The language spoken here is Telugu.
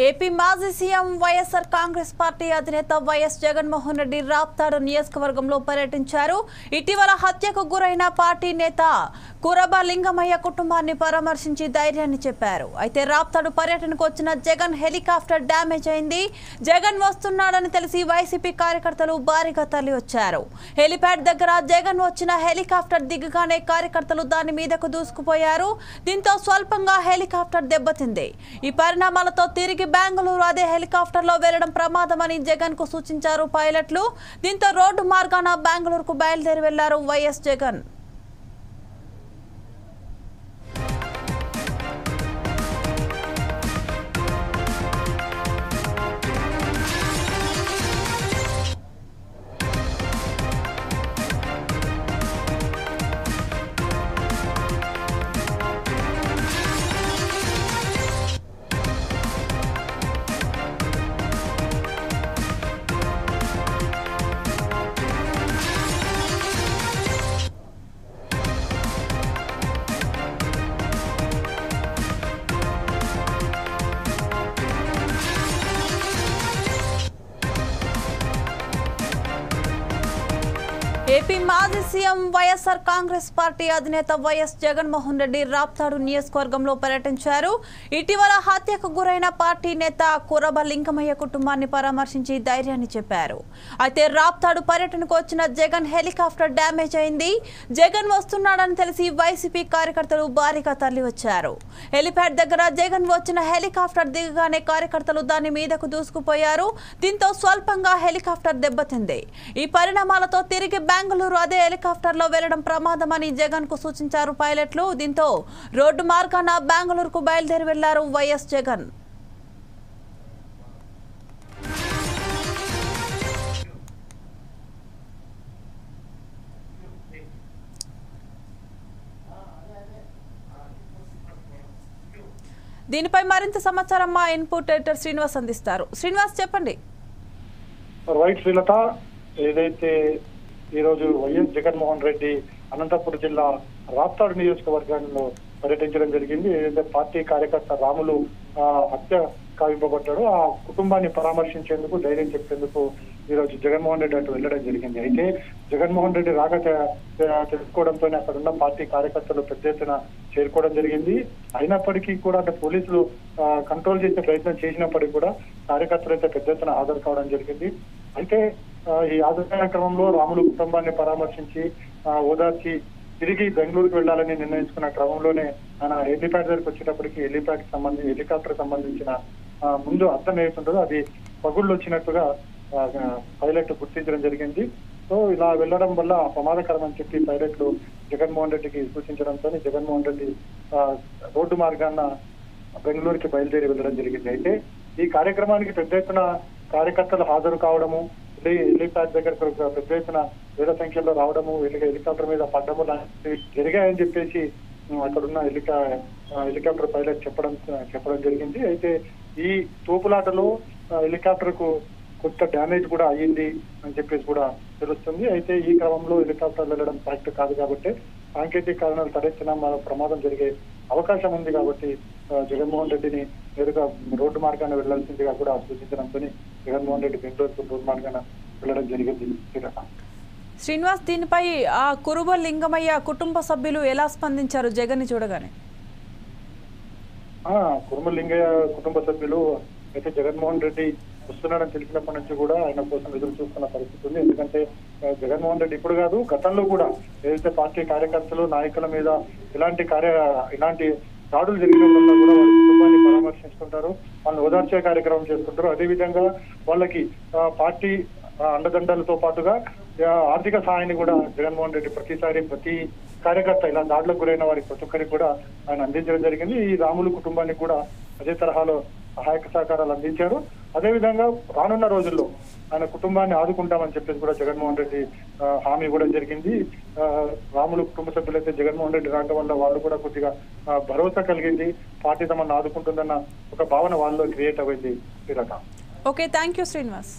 ఏపీ మాజీ సీఎం వైఎస్ఆర్ కాంగ్రెస్ పార్టీ అధినేత వైఎస్ జగన్మోహన్ రెడ్డి రాప్తాడు నియోజకవర్గంలో పర్యటించారు. ఇటీవల హత్యకు గురైన పార్టీ నేత కురబ లింగమయ్య కుటుంబాన్ని పరామర్శించి ధైర్యాన్ని చెప్పారు. అయితే రాప్తాడు పర్యటనకు వచ్చిన జగన్ హెలికాప్టర్ డ్యామేజ్ అయింది. జగన్ వస్తున్నాడని తెలిసి వైసీపీ కార్యకర్తలు భారీగా తరలివచ్చారు. హెలిప్యాడ్ దగ్గర జగన్ వచ్చిన హెలికాప్టర్ దిగగానే కార్యకర్తలు దాని మీదకు దూసుకుపోయారు. దీంతో స్వల్పంగా హెలికాప్టర్ దెబ్బతింది. ఈ పరిణామాలతో తిరిగి బెంగళూరు అదే హెలికాప్టర్లో వెళ్లడం ప్రమాదమని జగన్ కు సూచించారు పైలట్లు. దీంతో రోడ్డు మార్గాన బెంగళూరుకు బయలుదేరి వెళ్లారు వైఎస్ జగన్. ఏపీ మాజీ సీఎం వైఎస్ఆర్ కాంగ్రెస్ పార్టీ అధినేత వైఎస్ జగన్మోహన్ రెడ్డి రాప్తాడు నియోజకవర్గంలో పర్యటించారు. ఇటీవల హత్యకు గురైన పార్టీ నేత కురబ లింగమయ్య కుటుంబాన్ని పరామర్శించి ధైర్యాన్ని చెప్పారు. అయితే రాప్తాడు పర్యటనకు వచ్చిన జగన్ హెలికాప్టర్ డ్యామేజ్ అయింది. జగన్ వస్తున్నాడని తెలిసి వైసీపీ కార్యకర్తలు భారీగా తరలివచ్చారు. హెలిప్యాడ్ దగ్గర జగన్ వచ్చిన హెలికాప్టర్ దిగగానే కార్యకర్తలు దాని మీదకు దూసుకుపోయారు. దీంతో స్వల్పంగా హెలికాప్టర్ దెబ్బతింది. ఈ పరిణామాలతో తిరిగి బెంగళూరు అదే హెలికాప్టర్లో వెళ్లడం ప్రమాదమని జగన్ కు సూచించారు పైలట్లు. దీంతో రోడ్డు మార్గాన బెంగళూరుకు బయలుదేరి వెళ్లారు వైఎస్ జగన్. దీనిపై మరింత సమాచారం మా ఇన్పుట్ ఎడిటర్ శ్రీనివాస్ అందిస్తారు. శ్రీనివాస్ చెప్పండి. రైట్ శ్రీలత, ఏదైతే ఈరోజు వైఎస్ జగన్మోహన్ రెడ్డి అనంతపురం జిల్లా రాప్తాడు నియోజకవర్గంలో పర్యటించడం జరిగింది. ఏదైతే పార్టీ కార్యకర్త రాములు హత్య కావింపబడ్డాడో ఆ కుటుంబాన్ని పరామర్శించేందుకు, ధైర్యం చెప్పేందుకు ఈరోజు జగన్మోహన్ రెడ్డి అటు వెళ్ళడం జరిగింది. అయితే జగన్మోహన్ రెడ్డి రాక తెలుసుకోవడంతోనే అక్కడ ఉన్న పార్టీ కార్యకర్తలు పెద్ద ఎత్తున చేరుకోవడం జరిగింది. అయినప్పటికీ కూడా అంటే పోలీసులు కంట్రోల్ చేసే ప్రయత్నం చేసినప్పటికీ కూడా కార్యకర్తలు అయితే పెద్ద ఎత్తున హాజరు కావడం జరిగింది. అయితే ఈ హాజరైన క్రమంలో రాములు కుటుంబాన్ని పరామర్శించి ఓదార్చి తిరిగి బెంగళూరుకు వెళ్లాలని నిర్ణయించుకున్న క్రమంలోనే ఆయన హెలిప్యాడ్ దగ్గరికి వచ్చేటప్పటికి హెలికాప్టర్ సంబంధించిన ముందు అర్థం ఏమిటుంటుందో అది పగుళ్ళు వచ్చినట్టుగా పైలట్ గుర్తించడం జరిగింది. సో ఇలా వెళ్లడం వల్ల ప్రమాదకరం అని చెప్పి పైలట్లు జగన్మోహన్ రెడ్డికి సూచించడంతో జగన్మోహన్ రెడ్డి రోడ్డు మార్గాన బెంగళూరుకి బయలుదేరి వెళ్లడం జరిగింది. అయితే ఈ కార్యక్రమానికి పెద్ద ఎత్తున కార్యకర్తలు హాజరు కావడము, హెలిప్యాడ్ దగ్గర పెద్ద ఎత్తున వేల సంఖ్యలో రావడము, హెలికాప్టర్ మీద పడ్డము లాంటివి జరిగాయని చెప్పేసి అక్కడున్న హెలికాప్టర్ పైలట్ చెప్పడం జరిగింది. అయితే ఈ తోపులాటలో హెలికాప్టర్ కు కొంత డ్యామేజ్ కూడా అయ్యింది అని చెప్పేసి కూడా తెలుస్తుంది. అయితే ఈ క్రమంలో హెలికాప్టర్ వెళ్ళడం కరెక్ట్ కాదు కాబట్టి సాంకేతిక కారణాలు తలెత్తిన ప్రమాదం జరిగే అవకాశం ఉంది కాబట్టి జగన్మోహన్ రెడ్డిని నేరుగా రోడ్డు మార్గాన వెళ్లాల్సిందిగా కూడా సూచించడంతో జగన్మోహన్ రెడ్డి బెంగళూరు రోడ్డు మార్గాన వెళ్ళడం జరిగింది. శ్రీనివాస్, దీనిపై ఆ కురుబ లింగమయ్య కుటుంబ సభ్యులు ఎలా స్పందించారు జగన్ ని చూడగానే? కురుబ లింగయ్య కుటుంబ సభ్యులు అయితే జగన్మోహన్ రెడ్డి వస్తున్నాడని తెలిసినప్పటి నుంచి కూడా ఆయన కోసం ఎదురు చూస్తున్న పరిస్థితి ఉంది. ఎందుకంటే జగన్మోహన్ రెడ్డి ఇప్పుడు కాదు, గతంలో కూడా ఏదైతే పార్టీ కార్యకర్తలు నాయకుల మీద ఇలాంటి దాడులు జరిగినప్పుడు కూడా వాళ్ళ కుటుంబాన్ని పరామర్శిస్తుంటారు, వాళ్ళని ఓదార్చే కార్యక్రమం చేసుకుంటారు. అదేవిధంగా వాళ్ళకి పార్టీ అండదండలతో పాటుగా ఆర్థిక సహాయాన్ని కూడా జగన్మోహన్ రెడ్డి ప్రతి కార్యకర్త ఇలా దాడులకు గురైన వారికి ప్రతి ఒక్కరికి కూడా ఆయన అందించడం జరిగింది. ఈ రాములు కుటుంబానికి కూడా అదే తరహాలో సహాయక సహకారాలు అందించారు. అదేవిధంగా రానున్న రోజుల్లో ఆయన కుటుంబాన్ని ఆదుకుంటామని చెప్పేసి కూడా జగన్మోహన్ రెడ్డి హామీ కూడా జరిగింది. రాములు కుటుంబ సభ్యులైతే జగన్మోహన్ రెడ్డి రావడం వల్ల వాళ్ళు కూడా కొద్దిగా భరోసా కలిగింది, పార్టీ తమను ఆదుకుంటుందన్న ఒక భావన వాళ్ళలో క్రియేట్ అయింది. Okay, thank you Srinivas.